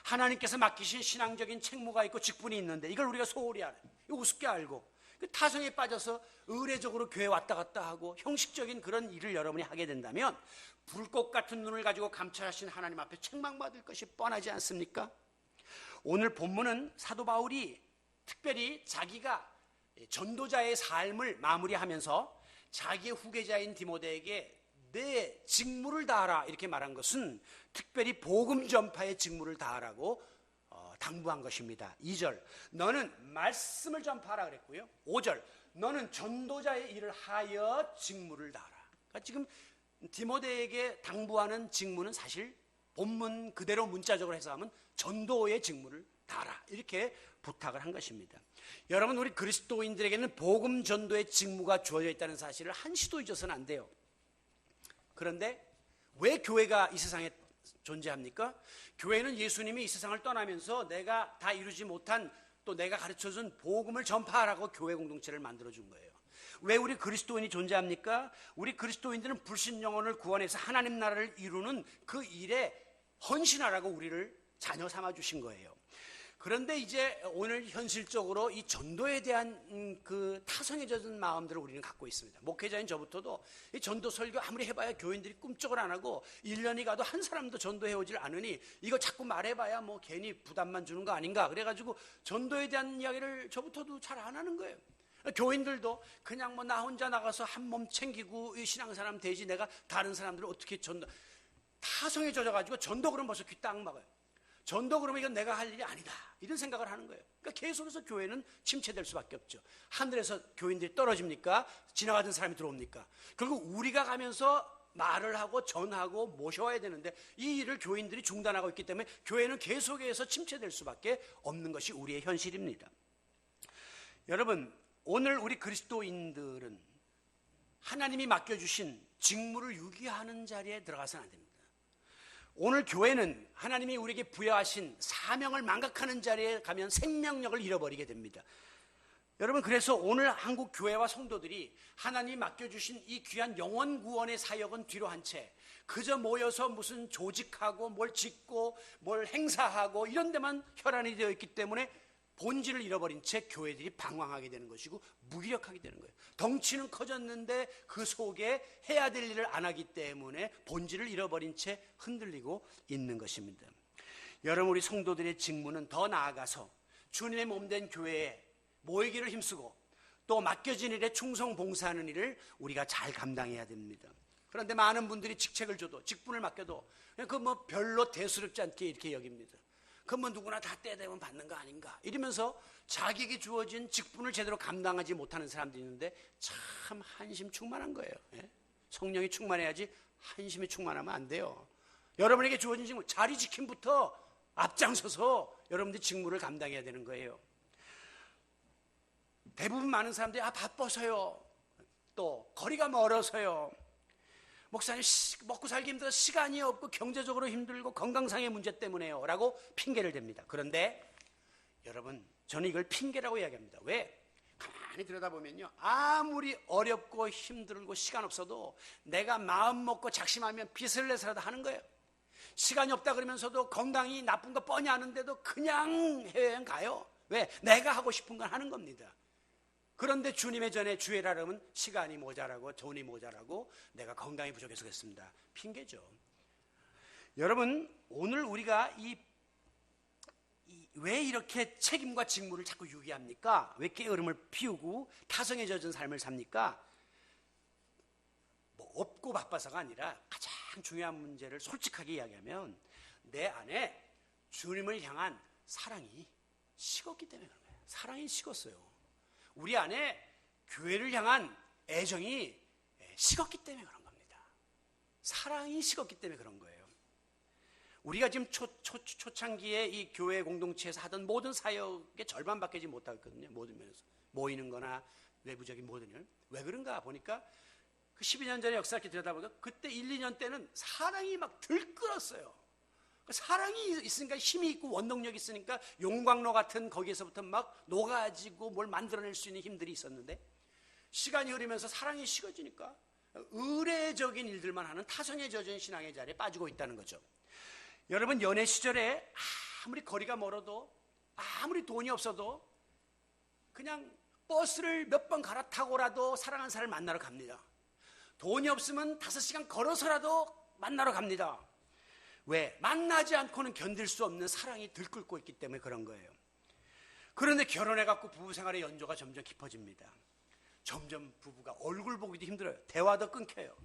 하나님께서 맡기신 신앙적인 책무가 있고 직분이 있는데 이걸 우리가 소홀히 알아요. 우습게 알고 타성에 빠져서 의례적으로 교회 왔다 갔다 하고 형식적인 그런 일을 여러분이 하게 된다면 불꽃 같은 눈을 가지고 감찰하신 하나님 앞에 책망받을 것이 뻔하지 않습니까? 오늘 본문은 사도 바울이 특별히 자기가 전도자의 삶을 마무리하면서 자기의 후계자인 디모데에게 내 직무를 다하라 이렇게 말한 것은 특별히 복음 전파의 직무를 다하라고 당부한 것입니다. 2절 너는 말씀을 전파하라 그랬고요. 5절 너는 전도자의 일을 하여 직무를 다하라. 그러니까 지금 디모데에게 당부하는 직무는 사실 본문 그대로 문자적으로 해석하면 전도의 직무를 다하라 이렇게 부탁을 한 것입니다. 여러분, 우리 그리스도인들에게는 복음 전도의 직무가 주어져 있다는 사실을 한시도 잊어서는 안 돼요. 그런데 왜 교회가 이 세상에 존재합니까? 교회는 예수님이 이 세상을 떠나면서 내가 다 이루지 못한 또 내가 가르쳐준 복음을 전파하라고 교회 공동체를 만들어준 거예요. 왜 우리 그리스도인이 존재합니까? 우리 그리스도인들은 불신 영혼을 구원해서 하나님 나라를 이루는 그 일에 헌신하라고 우리를 자녀 삼아 주신 거예요. 그런데 이제 오늘 현실적으로 이 전도에 대한 그 타성에 젖은 마음들을 우리는 갖고 있습니다. 목회자인 저부터도 이 전도 설교 아무리 해봐야 교인들이 꿈쩍을 안 하고 1년이 가도 한 사람도 전도해 오질 않으니 이거 자꾸 말해봐야 괜히 부담만 주는 거 아닌가 그래가지고 전도에 대한 이야기를 저부터도 잘 안 하는 거예요. 교인들도 그냥 뭐 나 혼자 나가서 한 몸 챙기고 신앙사람 되지 내가 다른 사람들을 어떻게 타성에 젖어가지고 전도 그러면 벌써 귀 딱 막아요. 전도 그러면 이건 내가 할 일이 아니다 이런 생각을 하는 거예요. 그러니까 계속해서 교회는 침체될 수밖에 없죠. 하늘에서 교인들이 떨어집니까? 지나가던 사람이 들어옵니까? 결국 우리가 가면서 말을 하고 전하고 모셔와야 되는데 이 일을 교인들이 중단하고 있기 때문에 교회는 계속해서 침체될 수밖에 없는 것이 우리의 현실입니다. 여러분, 오늘 우리 그리스도인들은 하나님이 맡겨주신 직무를 유기하는 자리에 들어가서는 안 됩니다. 오늘 교회는 하나님이 우리에게 부여하신 사명을 망각하는 자리에 가면 생명력을 잃어버리게 됩니다. 여러분, 그래서 오늘 한국 교회와 성도들이 하나님이 맡겨주신 이 귀한 영혼 구원의 사역은 뒤로 한 채 그저 모여서 무슨 조직하고 뭘 짓고 뭘 행사하고 이런 데만 혈안이 되어 있기 때문에 본질을 잃어버린 채 교회들이 방황하게 되는 것이고 무기력하게 되는 거예요. 덩치는 커졌는데 그 속에 해야 될 일을 안 하기 때문에 본질을 잃어버린 채 흔들리고 있는 것입니다. 여러분, 우리 성도들의 직무는 더 나아가서 주님의 몸된 교회에 모이기를 힘쓰고 또 맡겨진 일에 충성 봉사하는 일을 우리가 잘 감당해야 됩니다. 그런데 많은 분들이 직책을 줘도 직분을 맡겨도 그 뭐 별로 대수롭지 않게 이렇게 여깁니다. 그 뭐 누구나 다 때 되면 받는 거 아닌가 이러면서 자기에게 주어진 직분을 제대로 감당하지 못하는 사람들이 있는데 참 한심 충만한 거예요. 성령이 충만해야지 한심이 충만하면 안 돼요. 여러분에게 주어진 직무 자리 지킴부터 앞장서서 여러분들이 직무를 감당해야 되는 거예요. 대부분 많은 사람들이 바빠서요, 또 거리가 멀어서요, 목사님 먹고 살기 힘들어서 시간이 없고 경제적으로 힘들고 건강상의 문제 때문에요 라고 핑계를 댑니다. 그런데 여러분, 저는 이걸 핑계라고 이야기합니다. 왜? 가만히 들여다보면요, 아무리 어렵고 힘들고 시간 없어도 내가 마음 먹고 작심하면 빚을 내서라도 하는 거예요. 시간이 없다 그러면서도 건강이 나쁜 거 뻔히 아는데도 그냥 해외여행 가요. 왜? 내가 하고 싶은 건 하는 겁니다. 그런데 주님의 전에 주의라 그러면 시간이 모자라고 돈이 모자라고 내가 건강이 부족해서 그랬습니다. 핑계죠. 여러분, 오늘 우리가 왜 이렇게 책임과 직무를 자꾸 유기합니까? 왜 게으름을 피우고 타성에 젖은 삶을 삽니까? 뭐 없고 바빠서가 아니라 가장 중요한 문제를 솔직하게 이야기하면 내 안에 주님을 향한 사랑이 식었기 때문에 그런 거예요. 사랑이 식었어요. 우리 안에 교회를 향한 애정이 식었기 때문에 그런 겁니다. 사랑이 식었기 때문에 그런 거예요. 우리가 지금 초창기에 이 교회 공동체에서 하던 모든 사역의 절반밖에 못하거든요. 모든 면에서 모이는 거나 외부적인 모든 일. 왜 그런가 보니까 그 12년 전에 역사를 이렇게 들여다보니까 그때 1, 2년 때는 사랑이 막 들끓었어요. 사랑이 있으니까 힘이 있고 원동력이 있으니까 용광로 같은 거기에서부터 막 녹아지고 뭘 만들어낼 수 있는 힘들이 있었는데 시간이 흐르면서 사랑이 식어지니까 의례적인 일들만 하는 타성에 젖은 신앙의 자리에 빠지고 있다는 거죠. 여러분, 연애 시절에 아무리 거리가 멀어도 아무리 돈이 없어도 그냥 버스를 몇 번 갈아타고라도 사랑하는 사람을 만나러 갑니다. 돈이 없으면 5시간 걸어서라도 만나러 갑니다. 왜? 만나지 않고는 견딜 수 없는 사랑이 들끓고 있기 때문에 그런 거예요. 그런데 결혼해갖고 부부 생활의 연조가 점점 깊어집니다. 점점 부부가 얼굴 보기도 힘들어요. 대화도 끊겨요.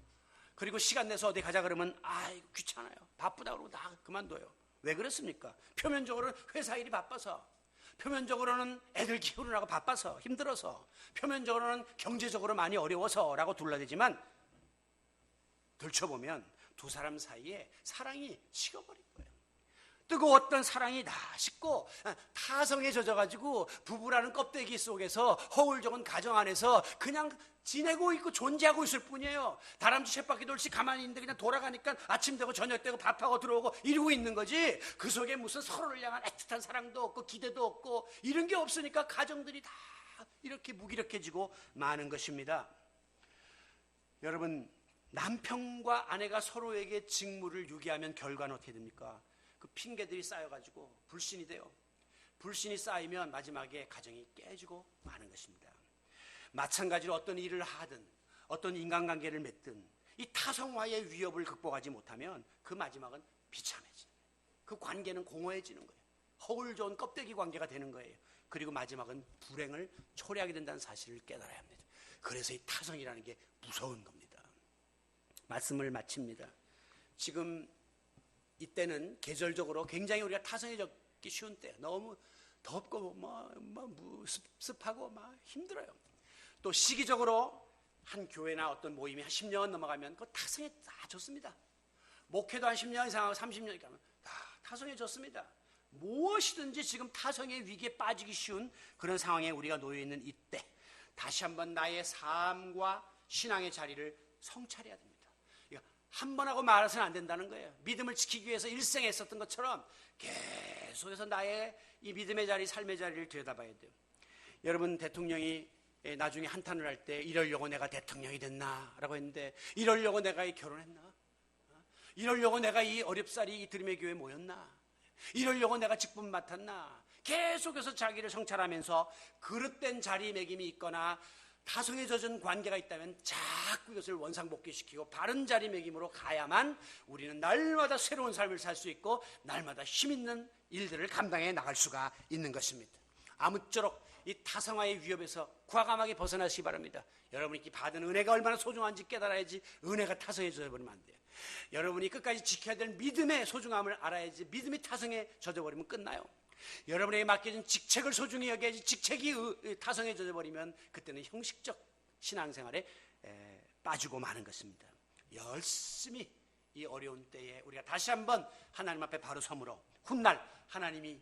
그리고 시간 내서 어디 가자 그러면 이거 귀찮아요. 바쁘다 그러고 다 그만둬요. 왜 그렇습니까? 표면적으로는 회사 일이 바빠서, 표면적으로는 애들 키우느라고 바빠서 힘들어서, 표면적으로는 경제적으로 많이 어려워서라고 둘러대지만 들춰보면 두 사람 사이에 사랑이 식어버린 거예요. 뜨거웠던 사랑이 다 식고 타성에 젖어가지고 부부라는 껍데기 속에서 허울적은 가정 안에서 그냥 지내고 있고 존재하고 있을 뿐이에요. 다람쥐 쳇바퀴 돌듯이 가만히 있는데 그냥 돌아가니까 아침 되고 저녁 되고 밥하고 들어오고 이러고 있는 거지, 그 속에 무슨 서로를 향한 애틋한 사랑도 없고 기대도 없고 이런 게 없으니까 가정들이 다 이렇게 무기력해지고 마는 것입니다. 여러분, 남편과 아내가 서로에게 직무를 유기하면 결과는 어떻게 됩니까? 그 핑계들이 쌓여가지고 불신이 돼요. 불신이 쌓이면 마지막에 가정이 깨지고 마는 것입니다. 마찬가지로 어떤 일을 하든 어떤 인간관계를 맺든 이 타성화의 위협을 극복하지 못하면 그 마지막은 비참해지는 거예요. 그 관계는 공허해지는 거예요. 허울 좋은 껍데기 관계가 되는 거예요. 그리고 마지막은 불행을 초래하게 된다는 사실을 깨달아야 합니다. 그래서 이 타성이라는 게 무서운 겁니다. 말씀을 마칩니다. 지금 이때는 계절적으로 굉장히 우리가 타성해졌기 쉬운 때예요. 너무 덥고 습하고 막 힘들어요. 또 시기적으로 한 교회나 어떤 모임이 한 10년 넘어가면 그 타성에 다 좋습니다. 목회도 한 10년 이상 하고 30년 가면 다 타성에 좋습니다. 무엇이든지 지금 타성의 위기에 빠지기 쉬운 그런 상황에 우리가 놓여 있는 이때 다시 한번 나의 삶과 신앙의 자리를 성찰해야 됩니다. 한 번 하고 말아서는 안 된다는 거예요. 믿음을 지키기 위해서 일생에 했었던 것처럼 계속해서 나의 이 믿음의 자리, 삶의 자리를 들여다봐야 돼요. 여러분, 대통령이 나중에 한탄을 할 때 이러려고 내가 대통령이 됐나? 라고 했는데 이러려고 내가 결혼했나? 이러려고 내가 이 어렵사리 이 드림의 교회에 모였나? 이러려고 내가 직분 맡았나? 계속해서 자기를 성찰하면서 그릇된 자리매김이 있거나 타성에 젖은 관계가 있다면 자꾸 이것을 원상복귀시키고 바른 자리매김으로 가야만 우리는 날마다 새로운 삶을 살 수 있고 날마다 힘있는 일들을 감당해 나갈 수가 있는 것입니다. 아무쪼록 이 타성화의 위협에서 과감하게 벗어나시기 바랍니다. 여러분이 받은 은혜가 얼마나 소중한지 깨달아야지 은혜가 타성해져 버리면 안 돼요. 여러분이 끝까지 지켜야 될 믿음의 소중함을 알아야지 믿음이 타성에 젖어버리면 끝나요. 여러분에게 맡겨진 직책을 소중히 여겨야지 직책이 타성에 젖어버리면 그때는 형식적 신앙생활에 빠지고 마는 것입니다. 열심히 이 어려운 때에 우리가 다시 한번 하나님 앞에 바로 서므로 훗날 하나님이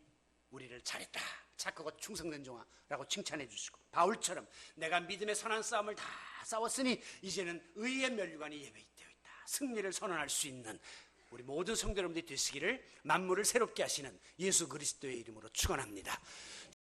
우리를 잘했다, 착하고 충성된 종아라고 칭찬해 주시고 바울처럼 내가 믿음의 선한 싸움을 다 싸웠으니 이제는 의의 면류관이 예배되어 있다, 승리를 선언할 수 있는 우리 모든 성도 여러분들이 되시기를 만물을 새롭게 하시는 예수 그리스도의 이름으로 축원합니다.